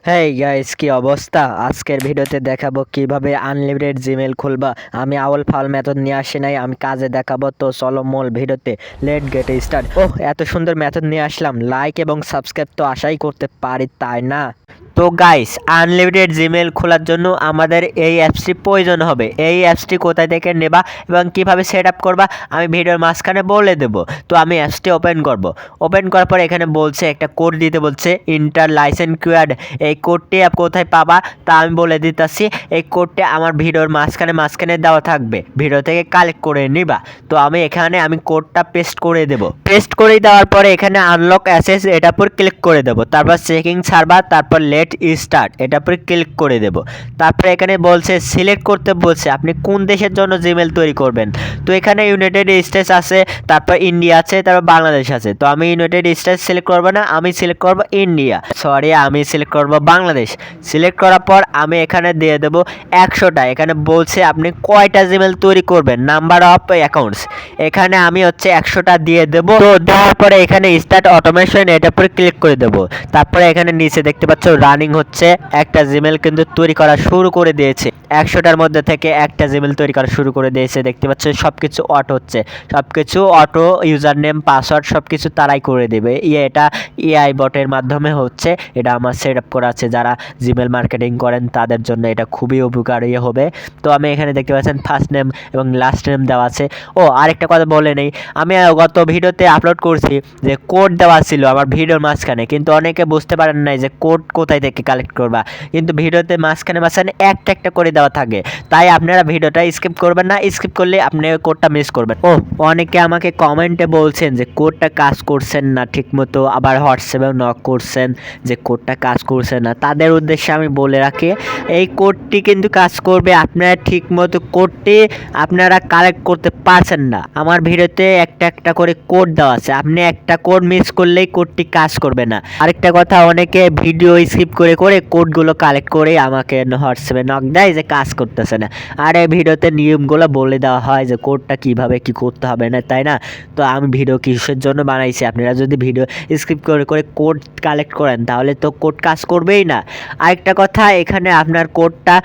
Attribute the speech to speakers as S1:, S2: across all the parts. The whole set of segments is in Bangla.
S1: হেই গাইস, কি অবস্থা? আজকের ভিডিওতে দেখাবো কিভাবে আনলিমিটেড জিমেল খুলবা। আমি আউল ফাউল মেথড নিয়ে আসি নাই, আমি কাজে দেখাবো। তো চলো মূল ভিডিওতে, লেট গেট স্টার্ট। ওহ, এত সুন্দর মেথড নিয়ে আসলাম, লাইক এবং সাবস্ক্রাইব তো আশাই করতে পারি, তাই না? তো গাইস, আনলিমিটেড জিমেল খোলার জন্য আমাদের এই অ্যাপসটি প্রয়োজন হবে। এই অ্যাপসটি কোথায় থেকে নেবা এবং কিভাবে সেট আপ করবা আমি ভিডিওর মাঝখানে বলে দেবো। তো আমি অ্যাপসটি ওপেন করব। ওপেন করার পর এখানে বলছে একটা কোড দিতে বলছে, ইন্টার লাইসেন্স কিওয়ার্ড। এই কোডটি কোথায় পাবা তা আমি বলে দিতেছি। এই কোডটি আমার ভিডিওর মাঝখানে দেওয়া থাকবে, ভিডিও থেকে কালেক্ট করে নিবা। তো আমি কোডটা পেস্ট করে দেব। পেস্ট করে দেওয়ার পরে এখানে আনলক অ্যাসেস এটার উপর ক্লিক করে দেব। তারপর চেকিং সার্ভার, তারপর লেট স্টার্ট এটার উপর ক্লিক করে দেব। তারপরে এখানে বলছে সিলেক্ট করতে বলছে আপনি কোন দেশের জন্য জিমেল তৈরি করবেন। তো এখানে ইউনাইটেড স্টেটস আছে, তারপর ইন্ডিয়া আছে, তারপর বাংলাদেশ আছে। তো আমি ইউনাইটেড স্টেটস সিলেক্ট করবো না, আমি সিলেক্ট করবো ইন্ডিয়া, সরি আমি সিলেক্ট করব বাংলাদেশ। সিলেক্ট করার পর আমি এখানে দিয়ে দেবো 100টা। এখানে বলছে আপনি কয়টা জিমেল তৈরি করবেন, নাম্বার অফ অ্যাকাউন্টস। এখানে আমি 100টা দিয়ে দেবো। তো দেওয়ার পরে এখানে স্টার্ট অটোমেশন এটার উপরে ক্লিক করে দেবো। তারপরে এখানে নিচে দেখতে পাচ্ছ রানিং হচ্ছে, একটা জিমেল কিন্তু তৈরি করা শুরু করে দিয়েছে। 100টার মধ্যে থেকে একটা জিমেল তৈরি করা শুরু করে দিয়েছে। দেখতে পাচ্ছ সব কিছু অটো হচ্ছে, সব কিছু অটো, ইউজার নেম পাসওয়ার্ড সব কিছু তারাই করে দেবে। এটা এআই বটের মাধ্যমে হচ্ছে। এটা আমার সেট আপ করা আছে, যারা জিমেল মার্কেটিং করেন তাদের জন্য এটা খুবই উপকারী হবে। তো আমি এখানে দেখতে পাচ্ছেন ফার্স্ট নেম এবং লাস্ট নেম দেওয়া আছে। ও আরেকটা কথা বলে নেই, আমি গত ভিডিওতে আপলোড করছি যে কোড দেওয়া ছিল আমার ভিডিওর মাঝখানে, কিন্তু অনেকে বুঝতে পারেন নাই যে কোড কোথায় থেকে কালেক্ট করবা। কিন্তু ভিডিওতে মাঝখানে একটা একটা করে দেওয়া থাকে, তাই আপনারা ভিডিওটা স্কিপ করবেন না, স্কিপ করলে আপনি কোডটা মিস করবেন। ও অনেকে আমাকে কমেন্টে বলছেন যে কোডটা কাজ করছেন না ঠিকমতো, আবার হোয়াটসঅ্যাপেও নক করছেন যে কোডটা কাজ করছে না। তাদের উদ্দেশ্যে আমি বলে রাখি, এই কোডটি কিন্তু কাজ করবে। আপনারা ঠিকমতো কোডটি আপনারা কালেক্ট করতে পারছেন না। আমার ভিডিওতে একটা একটা করে কোড দেওয়া আছে, আপনি একটা কোড মিস করলেই কোডটি কাজ করবে না। আরেকটা কথা, অনেকে ভিডিও স্কিপ করে করে কোডগুলো কালেক্ট করে আমাকে হোয়াটসঅ্যাপে নক দেয় যে কাজ করতেছে না। আর এই ভিডিওতে নিয়মগুলো বলে দেওয়া হয় যে কোডটা কিভাবে কি করতে হবে না, তাই না? তো আমি ভিডিও কিসের জন্য বানাইছি, আপনারা যদি ভিডিও স্কিপ করে করে কোড কালেক্ট করেন তাহলে তো কোড কাজ করবেই না। আরেকটা কথা, এখানে আপনার কোডটা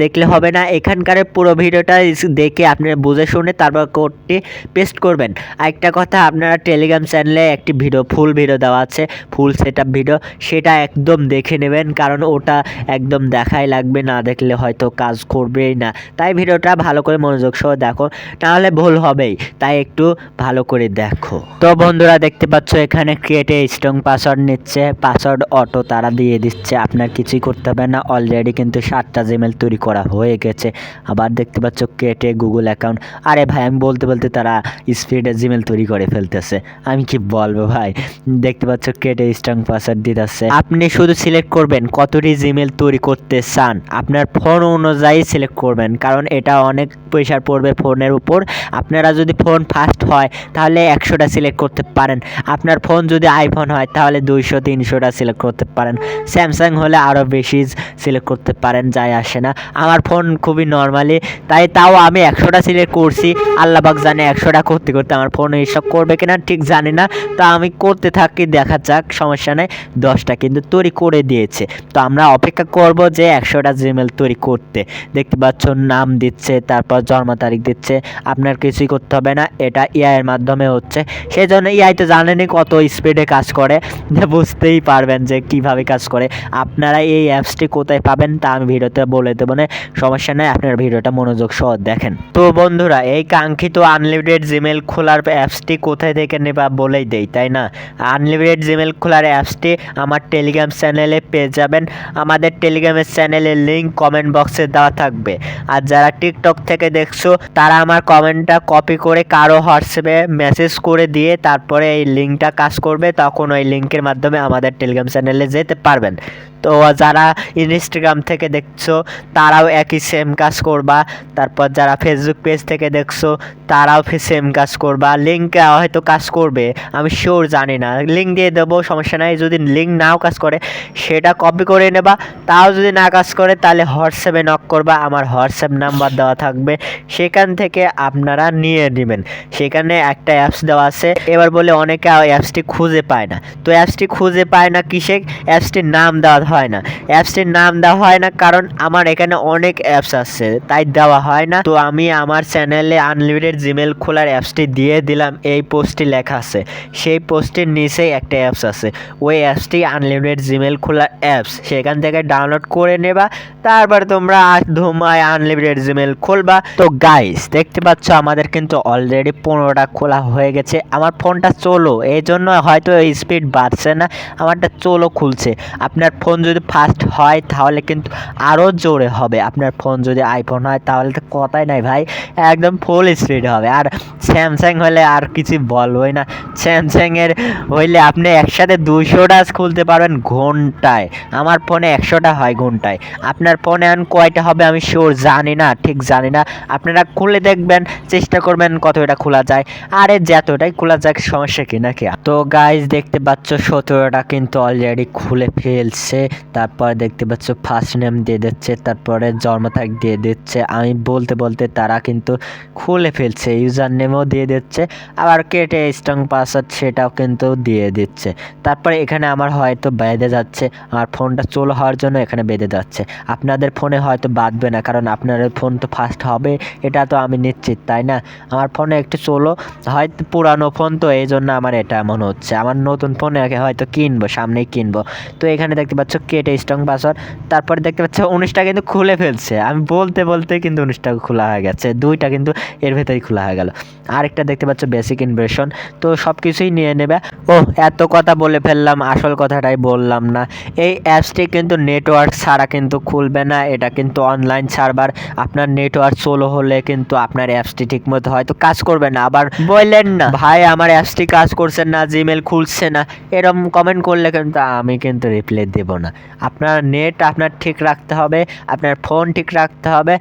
S1: দেখলে হবে না, এখানকার পুরো ভিডিওটা দেখে আপনারা বুঝে শুনে তারপর কোডটি পেস্ট করবেন। আরেকটা কথা, আপনারা টেলিগ্রাম চ্যানেলে একটি ভিডিও ফুল ভিডিও দেওয়া আছে, ফুল সেট আপ ভিডিও, সেটা একদম দেখে নেবেন, কারণ ওটা একদম দেখাই লাগবে, না দেখলে হয়তো কাজ করবেই না। তাই ভিডিওটা ভালো করে মনোযোগ সহ দেখো, নাহলে ভুল হবেই, তাই একটু ভালো করে দেখো। তো বন্ধুরা দেখতে পাচ্ছ এখানে ক্রিয়েটে স্ট্রং পাসওয়ার্ড নিচ্ছে, পাসওয়ার্ড অটো তারা দিয়ে দিচ্ছে, আপনার কিছুই করতে হবে না। অলরেডি কিন্তু 7টা জিমেল তৈরি করা হয়ে গেছে। আবার দেখতে পাচ্ছ ক্রিয়েটে গুগল অ্যাকাউন্ট। আরে ভাই, আমি বলতে বলতে তারা স্পিডে জিমেল তৈরি করে ফেলতেছে, আমি কি বলবো ভাই। দেখতে পাচ্ছ ক্রিয়েটে স্ট্রং পাসওয়ার্ড দিতেছে। আপনি শুধু সিলেক্ট করবেন কতটি জিমেল তৈরি করতে চান, আপনার ফোন অনুযায়ী সিলেক্ট করবেন, কারণ এটা অনেক প্রেশার পড়বে ফোনের উপর। আপনারা যদি ফোন ফাস্ট হয় তাহলে 100টা সিলেক্ট করতে পারেন, আপনার ফোন যদি আইফোন হয় তাহলে 200-300টা সিলেক্ট করতে পারেন, স্যামসাং হলে আরও বেশি সিলেক্ট করতে পারেন, যায় আসে না। আমার ফোন খুবই নর্মালি, তাও আমি 100টা সিলেক্ট করছি। আল্লাহ পাক জানে 100টা করতে করতে আমার ফোন এইসব করবে কিনা ঠিক জানি না। তো আমি করতে থাকি, দেখা যাক, সমস্যা নেই। 10টা কিন্তু তৈরি করে দিয়েছে। তো আমরা অপেক্ষা করব যে 100টা জিমেল তৈরি করতে। দেখতে পাচ্ছ নাম দিচ্ছে, তারপর জন্ম তারিখ দিচ্ছে, আপনার কিছুই করতে হবে না, এটা এআই এর মাধ্যমে হচ্ছে। সেই জন্য এআই তো জানেনই কত স্পিডে কাজ করে, বুঝতেই পারবেন যে কিভাবে কাজ করে। আপনারা এই অ্যাপসটি কোথায় পাবেন তা আমি ভিডিওতে বলে দেবো না, সমস্যা নেই, আপনার ভিডিওটা মনোযোগ সহ দেখেন। তো বন্ধুরা, এই কাঙ্ক্ষিত আনলিমিটেড জিমেল খোলার অ্যাপসটি কোথায় থেকে নেবা বলেই দেই, তাই না? আনলিমিটেড জিমেল খোলার অ্যাপসটি আমার টেলিগ্রাম চ্যানেলে পেয়ে যাবেন। আমাদের টেলিগ্রামের চ্যানেলের লিঙ্ক কমেন্ট বক্সে দেওয়া থাকবে। আর যারা টিকটক থেকে দেখছো তারা আমার কমেন্টটা কপি করে কারো হোয়াটসঅ্যাপে মেসেজ করে দিয়ে তারপরে এই লিঙ্কটা কাজ করবে, তখন ওই লিঙ্কের মাধ্যমে আমাদের টেলিগ্রাম চ্যানেলে যেতে পারবেন। তো যারা ইনস্টাগ্রাম থেকে দেখছো তারাও একই সেম কাজ করবা। তারপর যারা ফেসবুক পেজ থেকে দেখছো তারাও সেম কাজ করবা। লিঙ্ক হয়তো কাজ করবে, আমি শিওর জানি না, লিঙ্ক দিয়ে দেবো, সমস্যা নাই। যদি লিঙ্ক নাও কাজ করে সেটা কপি করে নেবা, তাও যদি না কাজ করে তাহলে হোয়াটসঅ্যাপে নক করবা, আমার হোয়াটসঅ্যাপ নাম্বার দেওয়া থাকবে, সেখান থেকে আপনারা নিয়ে নেবেন। সেখানে একটা অ্যাপস দেওয়া আছে। এবার বলে অনেকে অ্যাপসটি খুঁজে পায় না, তো অ্যাপসটি খুঁজে পায় না কিসে, অ্যাপসটির নাম দেওয়া হয় না। অ্যাপসটির নাম দেওয়া হয় না কারণ আমার এখানে অনেক অ্যাপস আছে, তাই দেওয়া হয় না। তো আমি আমার চ্যানেলে আনলিমিটেড জিমেল খোলার অ্যাপসটি দিয়ে দিলাম। এই পোস্টটি লেখা আছে, সেই পোস্টের নিচেই একটা অ্যাপস আছে, ওই অ্যাপসটি আনলিমিটেড জিমেল খোলার অ্যাপস। সেখান থেকে ডাউনলোড করে নেবা, তারপর তোমরা ধুমায় আনলিমিটেড জিমেল খুলবা। তো গাইস দেখতে পাচ্ছ আমাদের কিন্তু অলরেডি 15টা খোলা হয়ে গেছে। আমার ফোনটা চলো, এই জন্য হয়তো স্পিড বাড়ছে না, আমারটা চলো খুলছে। আপনার ফোন যদি ফাস্ট হয় তাহলে কিন্তু আরও জোরে হবে। আপনার ফোন যদি আইফোন হয় তাহলে তো কথাই নাই ভাই, একদম ফুল স্পিড হবে। আর স্যামসাং হলে আর কিছু বলবোই না। স্যামসাংয়ের হইলে আপনি একসাথে 200টা খুলতে পারবেন ঘন্টায়, আমার ফোনে 100টা হয় ঘন্টায়। আপনার ফোনে এখন কয়টা হবে আমি শিওর জানি না, ঠিক জানি না। আপনারা খুলে দেখবেন, চেষ্টা করবেন কতটা খোলা যায়। আরে যতটাই খোলা যাক, সমস্যা কি নাকি। তো গাইজ দেখতে পাচ্ছ 17টা কিন্তু অলরেডি খুলে ফেলছে। তারপর দেখতে পাচ্ছ ফার্স্ট নেম দিয়ে দিচ্ছে, তারপরে জন্ম তারিখ দিয়ে দিচ্ছে। আমি বলতে বলতে তারা কিন্তু খুলে ফেলছে, ইউজার নেমও দিয়ে দিচ্ছে, আবার কেটে স্ট্রং পাসওয়ার্ড সেটাও কিন্তু দিয়ে দিচ্ছে। তারপরে এখানে আমার হয়তো বেঁধে যাচ্ছে, আমার ফোনটা চলো হওয়ার জন্য এখানে বেঁধে যাচ্ছে। আপনাদের ফোনে হয়তো বাঁধবে না, কারণ আপনাদের ফোন তো ফাস্ট হবে এটা তো আমি নিশ্চিত, তাই না? আমার ফোনে একটু চলো, হয়তো পুরানো ফোন তো এই জন্য আমার এটা মনে হচ্ছে। আমার নতুন ফোনে হয়তো কিনবো, সামনেই কিনবো। তো এখানে দেখতে পাচ্ছ কেটে স্ট্রং পাসওয়ার্ড, তারপরে দেখতে পাচ্ছ 19টা কিন্তু খুলে ফেলছে। আমি বলতে বলতে কিন্তু 19টা খোলা হয়ে গেছে, 2টা কিন্তু এর ভেতরেই খোলা হয়ে গেল। আরেকটা দেখতে পাচ্ছ বেসিক ইনভার্সন। তো সব কিছুই নিয়ে নেবে। ও এত কথা বলে ফেললাম, আসল কথাটাই বললাম না। এই অ্যাপসটি কিন্তু নেটওয়ার্ক ছাড়া কিন্তু খুলবে না, এটা কিন্তু অনলাইন সার্ভার। আপনার নেটওয়ার্ক স্লো হলে কিন্তু আপনার অ্যাপসটি ঠিকমতো হয়তো কাজ করবে না। আবার বললেন না ভাই আমার অ্যাপসটি কাজ করছে না, জিমেল খুলছে না, এরকম কমেন্ট করলে কিন্তু আমি কিন্তু রিপ্লাই দেব না। আপনার নেট আপনার ঠিক রাখতে হবে, আপনার ফোন ঠিক রাখতে হবে।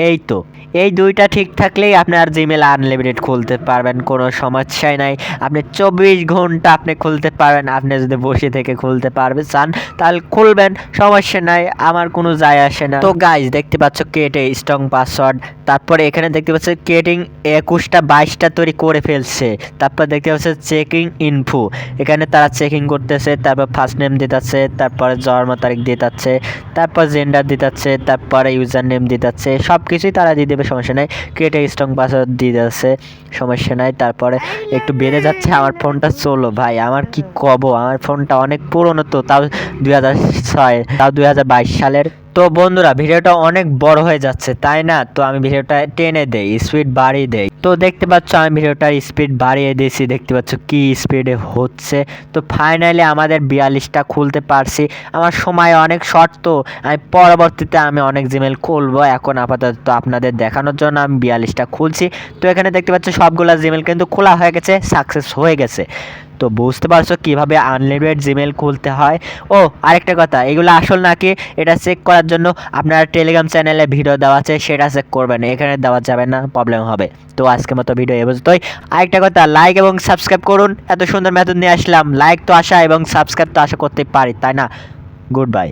S1: এই তো এই 2টা ঠিক থাকলেই আপনার জিমেল আনলিমিটেড খুলতে পারবেন, কোনো সমস্যাই নাই। আপনি 24 ঘন্টা আপনি খুলতে পারবেন। আপনি যদি বসে থেকে খুলতে পারবে চান তাহলে খুলবেন, সমস্যা নাই, আমার কোনো যায় আসে না। তো গাইজ দেখতে পাচ্ছ কেটে স্ট্রং পাসওয়ার্ড, তারপরে এখানে দেখতে পাচ্ছ কেটিং 21টা 22টা তৈরি করে ফেলছে। তারপর দেখতে পাচ্ছ চেকিং ইনফো, এখানে তারা চেকিং করতেছে। তারপর ফার্স্ট নেম দিতেছে, তারপরে জন্ম তারিখ দিতেছে, তারপর জেন্ডার দিতেছে, তারপরে ইউজার নেম দিতেছে, সব কিছুই তারা দিয়ে দেবে, সমস্যা নাই। কেটে স্ট্রং পাসওয়ার্ড দিয়ে যাচ্ছে, সমস্যা নাই। তারপরে একটু বেড়ে যাচ্ছে। আমার ফোনটা চলো ভাই, আমার কি কব, আমার ফোনটা অনেক পুরনো, তো তাও 2006, তাও 2022 সালের। তো বন্ধুরা ভিডিওটা অনেক বড় হয়ে যাচ্ছে তাই না, তো আমি ভিডিওটা টেনে দেই, স্পিড বাড়িয়ে দেই। তো দেখতে পাচ্ছ আমি ভিডিওটার স্পিড বাড়িয়ে দিয়েছি, দেখতে পাচ্ছ কি স্পিডে হচ্ছে। তো ফাইনালি আমাদের 42টা খুলতে পারছি। আমার সময় অনেক শর্ট, তো আমি পরবর্তীতে আমি অনেক জিমেল খুলবো। এখন আপাতত আপনাদের দেখানোর জন্য আমি 42টা খুলছি। তো এখানে দেখতে পাচ্ছ সবগুলা জিমেল কিন্তু খোলা হয়ে গেছে, সাকসেস হয়ে গেছে। তো বুঝতে পারছো কিভাবে আনলিমিটেড জিমেল খুলতে হয়। ও আরেকটা কথা, এগুলো আসল নাকি এটা চেক করার জন্য আপনার টেলিগ্রাম চ্যানেলে ভিডিও দেওয়া আছে, সেটা চেক করবেন, এখানে দেওয়া যাবে না, প্রবলেম হবে। তো আজকের মতো ভিডিও এ পর্যন্তই। আরেকটা কথা, লাইক এবং সাবস্ক্রাইব করুন। এত সুন্দর মেথড নিয়ে আসলাম, লাইক তো আশা এবং সাবস্ক্রাইব তো আশা করতে পারি, তাই না? Good bye.